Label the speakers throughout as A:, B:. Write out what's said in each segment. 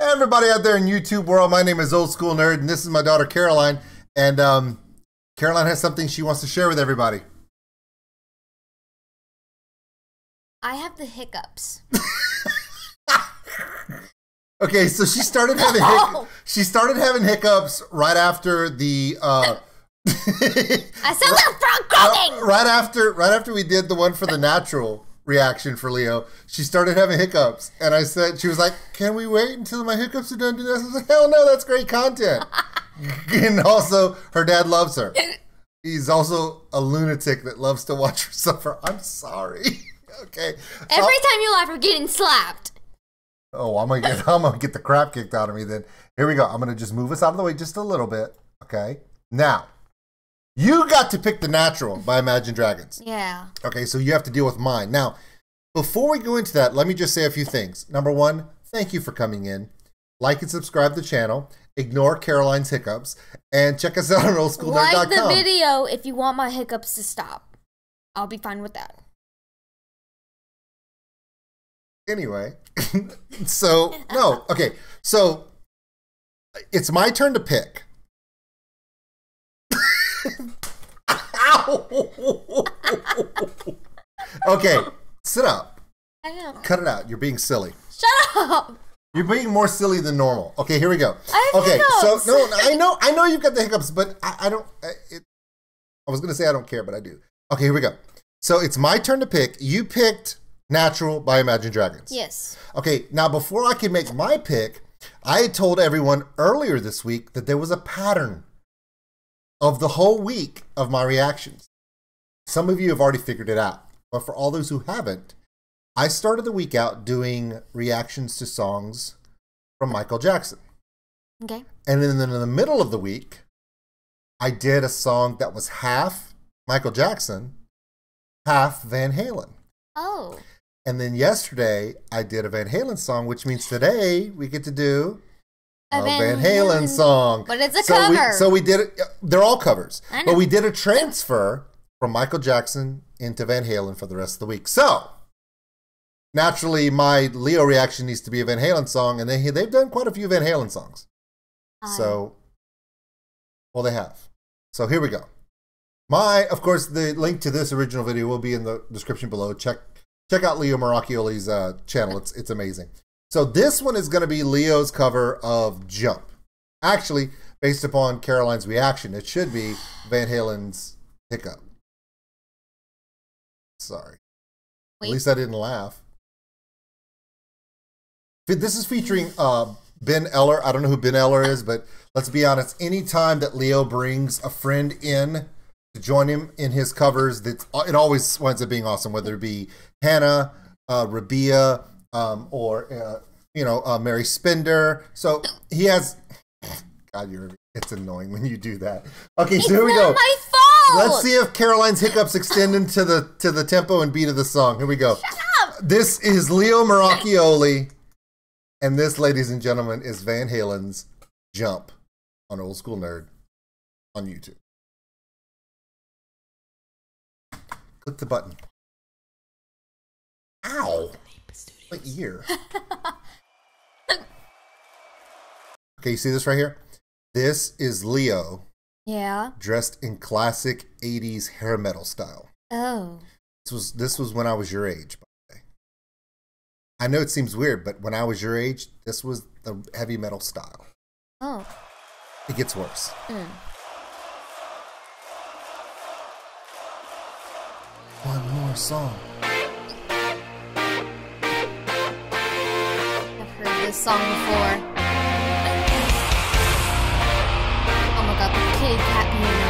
A: Everybody out there in YouTube world, my name is Old School Nerd, and this is my daughter Caroline. And Caroline has something she wants to share with everybody.
B: I have the hiccups.
A: Okay, so she started having hiccups right after the
B: I sound like frog croaking.
A: right after we did the one for the natural reaction for Leo. She started having hiccups, and I said, she was like, "Can we wait until my hiccups are done?" I was like, "Hell no, that's great content." And also, her dad loves her. He's also a lunatic that loves to watch her suffer. I'm sorry. Okay.
B: Every time you laugh, you're getting slapped.
A: Oh, I'm gonna get the crap kicked out of me then. Here we go. I'm gonna just move us out of the way just a little bit. Okay. Now, you got to pick The Natural by Imagine Dragons.
B: Yeah.
A: Okay, so you have to deal with mine. Now, before we go into that, let me just say a few things. Number one, thank you for coming in. Like and subscribe to the channel. Ignore Caroline's hiccups. And check us out on oldschoolnerd.com.
B: Like the video if you want my hiccups to stop. I'll be fine with that.
A: Anyway, so, no, okay. So, it's my turn to pick. Ow! Okay, sit up.
B: I know.
A: Cut it out. You're being silly.
B: Shut up.
A: You're being more silly than normal. Okay, here we go.
B: I have
A: okay,
B: hiccups.
A: So no, I know you've got the hiccups, but I don't. I was gonna say I don't care, but I do. Okay, here we go. So it's my turn to pick. You picked Natural by Imagine Dragons.
B: Yes.
A: Okay, now before I can make my pick, I had told everyone earlier this week that there was a pattern of the whole week of my reactions. Some of you have already figured it out, but for all those who haven't, I started the week out doing reactions to songs from Michael Jackson.
B: Okay.
A: And then in the middle of the week, I did a song that was half Michael Jackson, half Van Halen.
B: Oh.
A: And then yesterday, I did a Van Halen song, which means today we get to do a Van Halen song.
B: But it's a cover.
A: So we did it. They're all covers.
B: I know.
A: But we did a transfer from Michael Jackson into Van Halen for the rest of the week. So naturally, my Leo reaction needs to be a Van Halen song, and they've done quite a few Van Halen songs. So, well, they have. So here we go. Of course, the link to this original video will be in the description below. Check out Leo Moracchioli's channel. It's amazing. So this one is going to be Leo's cover of Jump. Actually, based upon Caroline's reaction, it should be Van Halen's Hiccup. Sorry.
B: Wait.
A: At least I didn't laugh. This is featuring Ben Eller. I don't know who Ben Eller is, but let's be honest. Anytime that Leo brings a friend in to join him in his covers, it always winds up being awesome, whether it be Hannah, Rabia, or Mary Spender. So he has. God, it's annoying when you do that. Okay, so here we go.
B: It's not my fault.
A: Let's see if Caroline's hiccups extend into the tempo and beat of the song. Here we go.
B: Shut up. This
A: is Leo Moracchioli, and this, ladies and gentlemen, is Van Halen's Jump on Old School Nerd on YouTube. Click the button. Ow! My ear. Okay, you see this right here? This is Leo.
B: Yeah.
A: Dressed in classic 80s hair metal style.
B: Oh.
A: This was when I was your age, by the way. I know it seems weird, but when I was your age, this was the heavy metal style.
B: Oh.
A: It gets worse. One more song.
B: I've heard this song before. Oh my god, the kitty cat piano.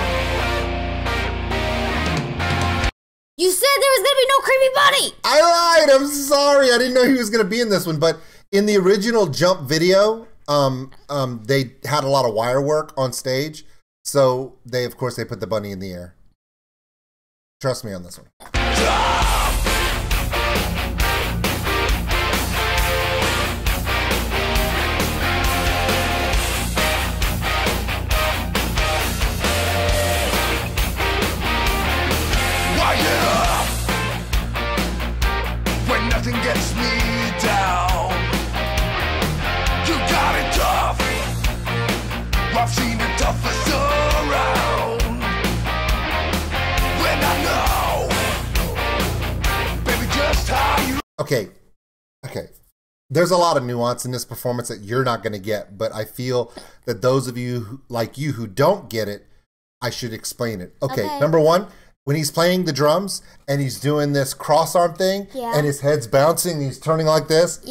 B: You said there was gonna be no creepy bunny!
A: I lied! I'm sorry. I didn't know he was gonna be in this one, but in the original Jump video, they had a lot of wire work on stage. So of course, they put the bunny in the air. Trust me on this one.
C: When nothing gets me down, you gotta I've seen the toughest around. When I know, baby, just how you.
A: Okay. There's a lot of nuance in this performance that you're not going to get, but I feel that those of you like you who don't get it, I should explain it. Okay. Number one, when he's playing the drums and he's doing this cross arm thing and his head's bouncing and he's turning like this.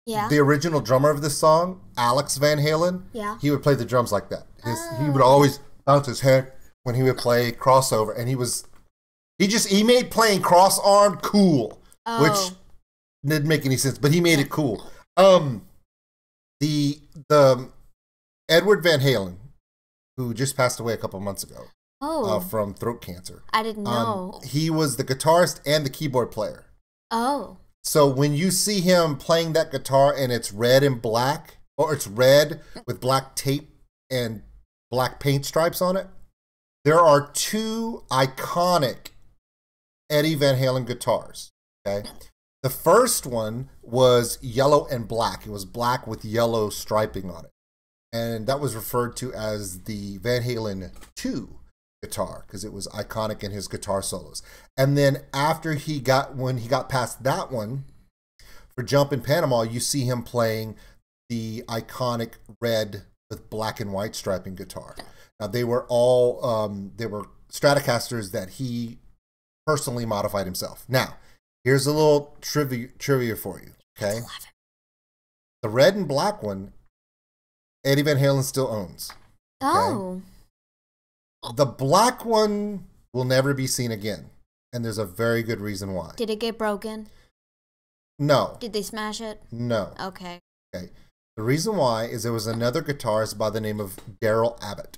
B: Yeah.
A: The original drummer of this song, Alex Van Halen, he would play the drums like that. He would always bounce his head when he would play crossover, and he made playing cross arm cool, which didn't make any sense, but he made it cool. The Edward Van Halen, who just passed away a couple months ago from throat cancer.
B: I didn't know.
A: He was the guitarist and the keyboard player.
B: Oh.
A: So when you see him playing that guitar and it's red and black, or it's red with black tape and black paint stripes on it, there are two iconic Eddie Van Halen guitars, okay? The first one was yellow and black. It was black with yellow striping on it. And that was referred to as the Van Halen 2 guitar because it was iconic in his guitar solos. And then when he got past that one, for Jump in Panama, you see him playing the iconic red with black and white striping guitar. Now they were all they were Stratocasters that he personally modified himself. Now, here's a little trivia for you, okay? The red and black one, Eddie Van Halen still owns. Okay?
B: Oh.
A: The black one will never be seen again, and there's a very good reason why.
B: Did it get broken?
A: No.
B: Did they smash it?
A: No.
B: Okay.
A: The reason why is there was another guitarist by the name of Daryl Abbott,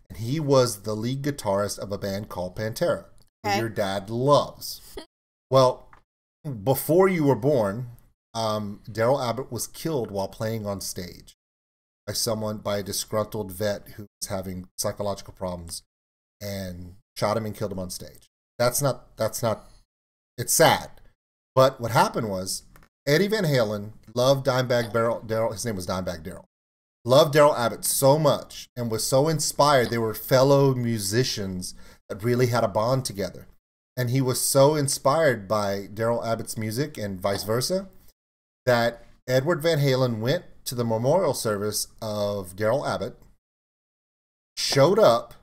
A: and he was the lead guitarist of a band called Pantera, who your dad loves. Well, before you were born, Daryl Abbott was killed while playing on stage by a disgruntled vet who was having psychological problems and shot him and killed him on stage. That's not, it's sad. But what happened was Eddie Van Halen loved Daryl, his name was Dimebag Daryl, loved Daryl Abbott so much and was so inspired. They were fellow musicians that really had a bond together. And he was so inspired by Daryl Abbott's music and vice versa that Edward Van Halen went to the memorial service of Daryl Abbott, showed up,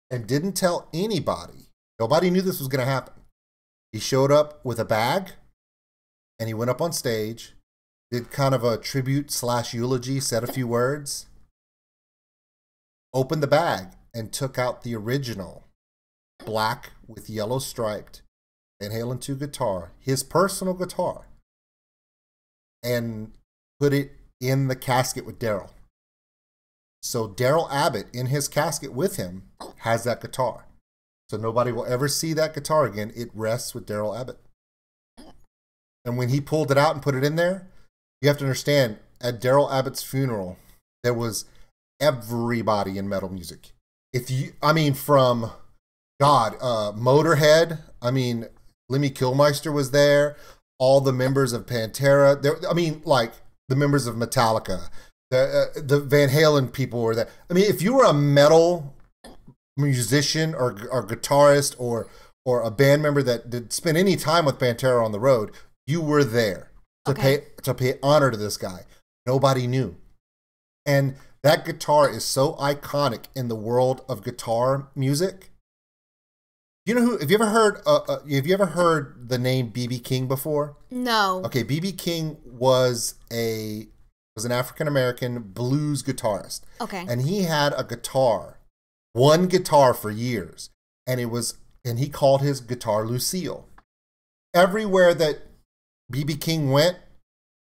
A: and didn't tell anybody. Nobody knew this was going to happen. He showed up with a bag, and he went up on stage, did kind of a tribute/eulogy, said a few words, opened the bag, and took out the original black with yellow striped Van Halen 2 guitar, his personal guitar, and put it in the casket with Daryl. So Daryl Abbott, in his casket with him, has that guitar. So nobody will ever see that guitar again. It rests with Daryl Abbott. And when he pulled it out and put it in there, you have to understand, at Daryl Abbott's funeral, there was everybody in metal music. From Motorhead, Lemmy Kilmister was there, all the members of Pantera, the members of Metallica, the Van Halen people were there. If you were a metal musician or guitarist or a band member that did spend any time with Pantera on the road, you were there to pay honor to this guy. Nobody knew. And that guitar is so iconic in the world of guitar music. You know have you ever heard the name B.B. King before?
B: No.
A: Okay, B.B. King was an African-American blues guitarist.
B: Okay.
A: And he had one guitar for years, and he called his guitar Lucille. Everywhere that B.B. King went,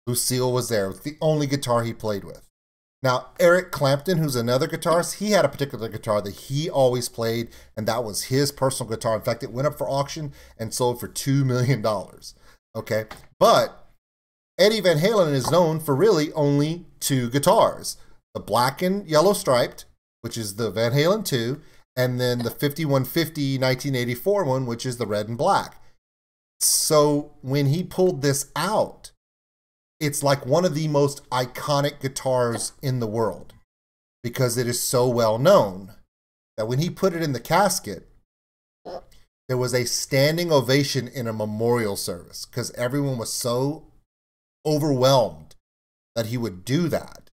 A: Lucille was there. It was the only guitar he played with. Now, Eric Clapton, who's another guitarist, he had a particular guitar that he always played, and that was his personal guitar. In fact, it went up for auction and sold for $2 million. Okay? But Eddie Van Halen is known for really only two guitars. The black and yellow striped, which is the Van Halen 2, and then the 5150 1984 one, which is the red and black. So when he pulled this out, it's like one of the most iconic guitars in the world because it is so well known that when he put it in the casket, there was a standing ovation in a memorial service because everyone was so overwhelmed that he would do that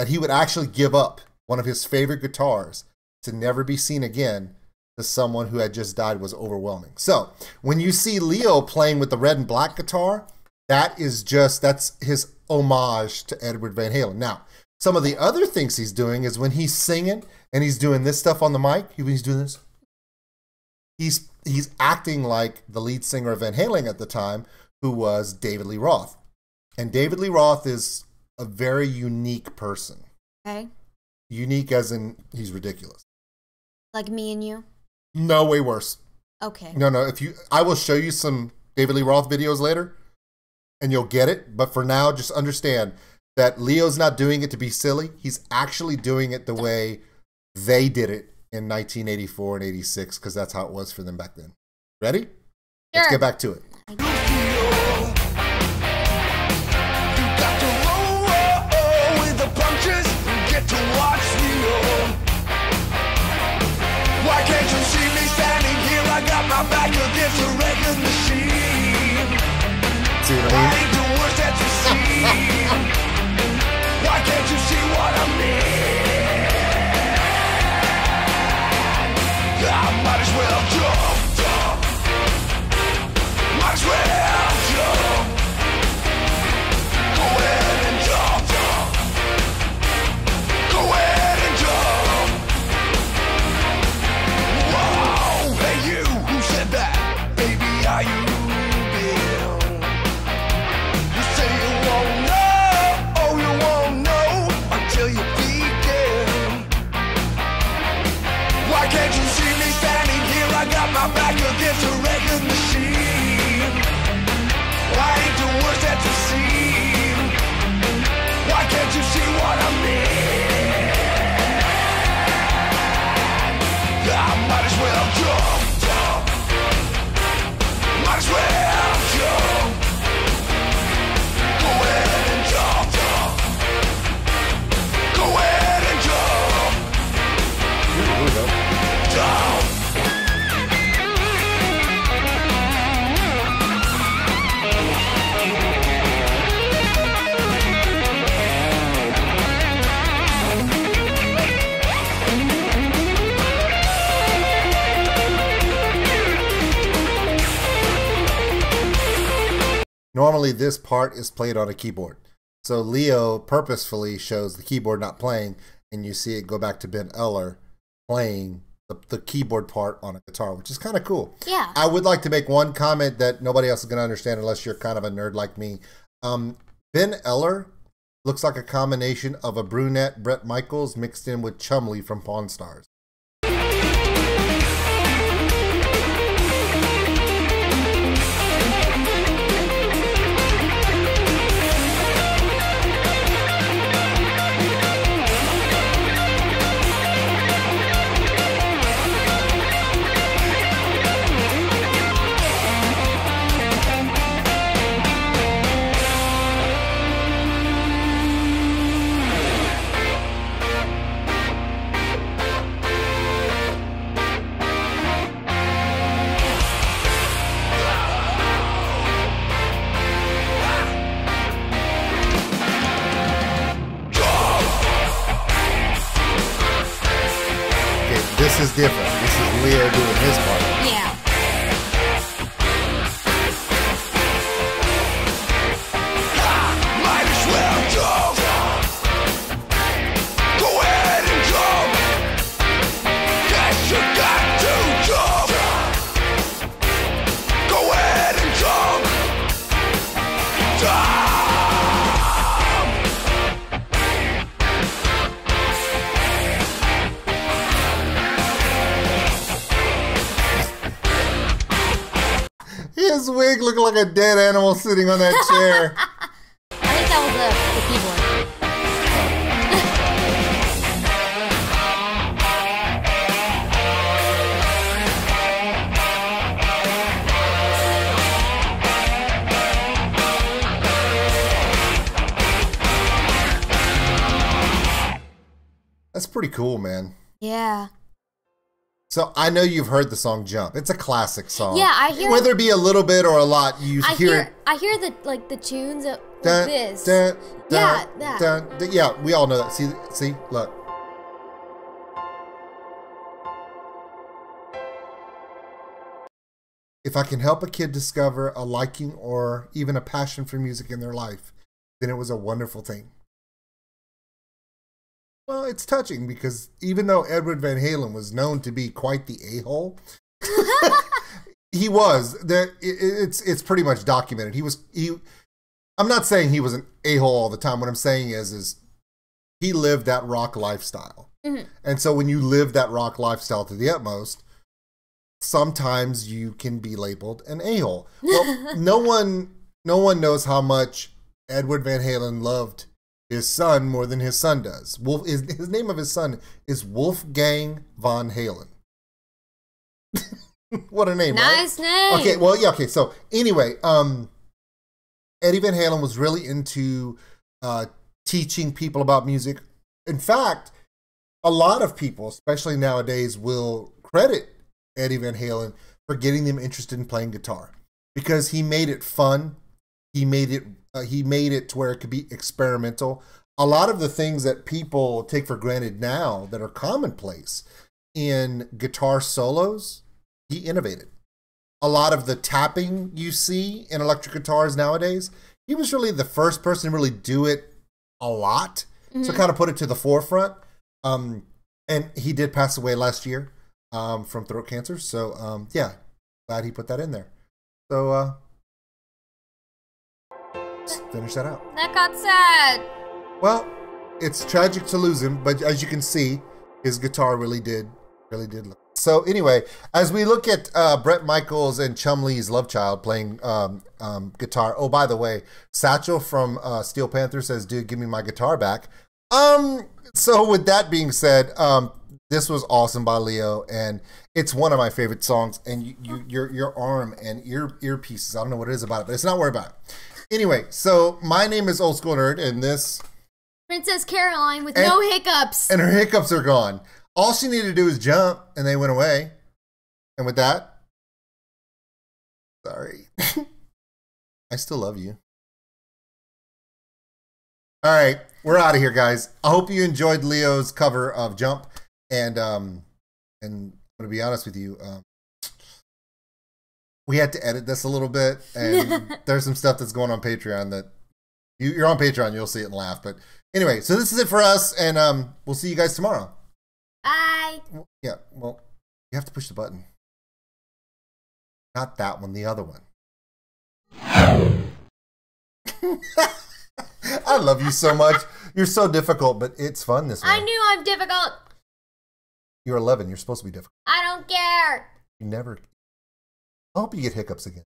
A: he would actually give up one of his favorite guitars to never be seen again to someone who had just died was overwhelming. So when you see Leo playing with the red and black guitar, that's his homage to Edward Van Halen. Now, some of the other things he's doing is when he's singing and he's doing this stuff on the mic, he's doing this. He's acting like the lead singer of Van Halen at the time, who was David Lee Roth. And David Lee Roth is a very unique person.
B: Okay.
A: Unique as in he's ridiculous.
B: Like me and you?
A: No, way worse.
B: Okay.
A: No. I will show you some David Lee Roth videos later, and you'll get it. But for now, just understand that Leo's not doing it to be silly. He's actually doing it the way they did it in 1984 and 86, because that's how it was for them back then. Ready?
B: Sure.
A: Let's get back to it.
C: You got to roll with the punches and get to watch me roll. Why can't you see me standing here? I got my back against a record machine.
A: See what I
C: I
A: mean?
C: ain't the worst that you see. Why can't you see what I mean? I might as well jump. Might as well jump. Go ahead and jump. Go ahead and jump. Whoa, hey you, who said that? Baby, how you been? You say you won't know, oh you won't know until you begin. Why can't you see me standing here? I got my back against a record machine. I ain't the worst that you've seen. Why can't you see what I mean? I might as well jump. Might as well jump. Go ahead and jump. Go ahead and jump.
A: Here we go.
C: Jump.
A: Normally, this part is played on a keyboard. So Leo purposefully shows the keyboard not playing, and you see it go back to Ben Eller playing the keyboard part on a guitar, which is kind of cool.
B: Yeah.
A: I would like to make one comment that nobody else is going to understand unless you're kind of a nerd like me. Ben Eller looks like a combination of a brunette Bret Michaels mixed in with Chumley from Pawn Stars. This is different. This is Leo doing his part.
B: Yeah.
C: Might as well jump. Go ahead and jump. Guess you got to jump. Go ahead and jump. Jump.
A: His wig looked like a dead animal sitting on that chair.
B: I think that was the keyboard.
A: That's pretty cool, man.
B: Yeah.
A: So I know you've heard the song "Jump." It's a classic song.
B: Yeah, I hear.
A: Whether it be a little bit or a lot, you hear it.
B: I hear the tunes of
A: Dun,
B: this.
A: dun,
B: Yeah,
A: dun,
B: that.
A: dun. Yeah, we all know that. See, look. If I can help a kid discover a liking or even a passion for music in their life, then it was a wonderful thing. Well, it's touching because even though Edward Van Halen was known to be quite the a-hole, he was. It's pretty much documented. I'm not saying he was an a-hole all the time. What I'm saying is he lived that rock lifestyle.
B: Mm-hmm.
A: And so when you live that rock lifestyle to the utmost, sometimes you can be labeled an a-hole. Well, no one knows how much Edward Van Halen loved his son more than his son does. His name of his son is Wolfgang von Halen. What a name,
B: Nice
A: right?
B: name.
A: Okay, well, yeah, okay. So anyway, Eddie Van Halen was really into teaching people about music. In fact, a lot of people, especially nowadays, will credit Eddie Van Halen for getting them interested in playing guitar because he made it fun. He made it to where it could be experimental. A lot of the things that people take for granted now that are commonplace in guitar solos, he innovated. A lot of the tapping you see in electric guitars nowadays, he was really the first person to really do it a lot. Mm-hmm. So kind of put it to the forefront. And he did pass away last year from throat cancer. So yeah, glad he put that in there. So let's finish that out.
B: That got sad.
A: Well, it's tragic to lose him, but as you can see, his guitar really did. So anyway, as we look at Bret Michaels and Chum Lee's love child playing guitar. Oh, by the way, Satchel from Steel Panther says, "Dude, give me my guitar back." So with that being said, this was awesome by Leo, and it's one of my favorite songs. And your arm and earpieces, I don't know what it is about it, but it's not worried about it. Anyway, so my name is Old School Nerd, and this
B: Princess Caroline with no hiccups.
A: And her hiccups are gone. All she needed to do was jump, and they went away. And with that, sorry. I still love you. All right, we're out of here, guys. I hope you enjoyed Leo's cover of Jump. And I'm going to be honest with you, we had to edit this a little bit, and there's some stuff that's going on Patreon that you're on Patreon, you'll see it and laugh. But anyway, so this is it for us, and we'll see you guys tomorrow.
B: Bye.
A: Yeah, well, you have to push the button. Not that one, the other one. I love you so much. You're so difficult, but it's fun this way.
B: I knew I'm difficult.
A: You're 11. You're supposed to be difficult.
B: I don't care.
A: You never. I hope you get hiccups again.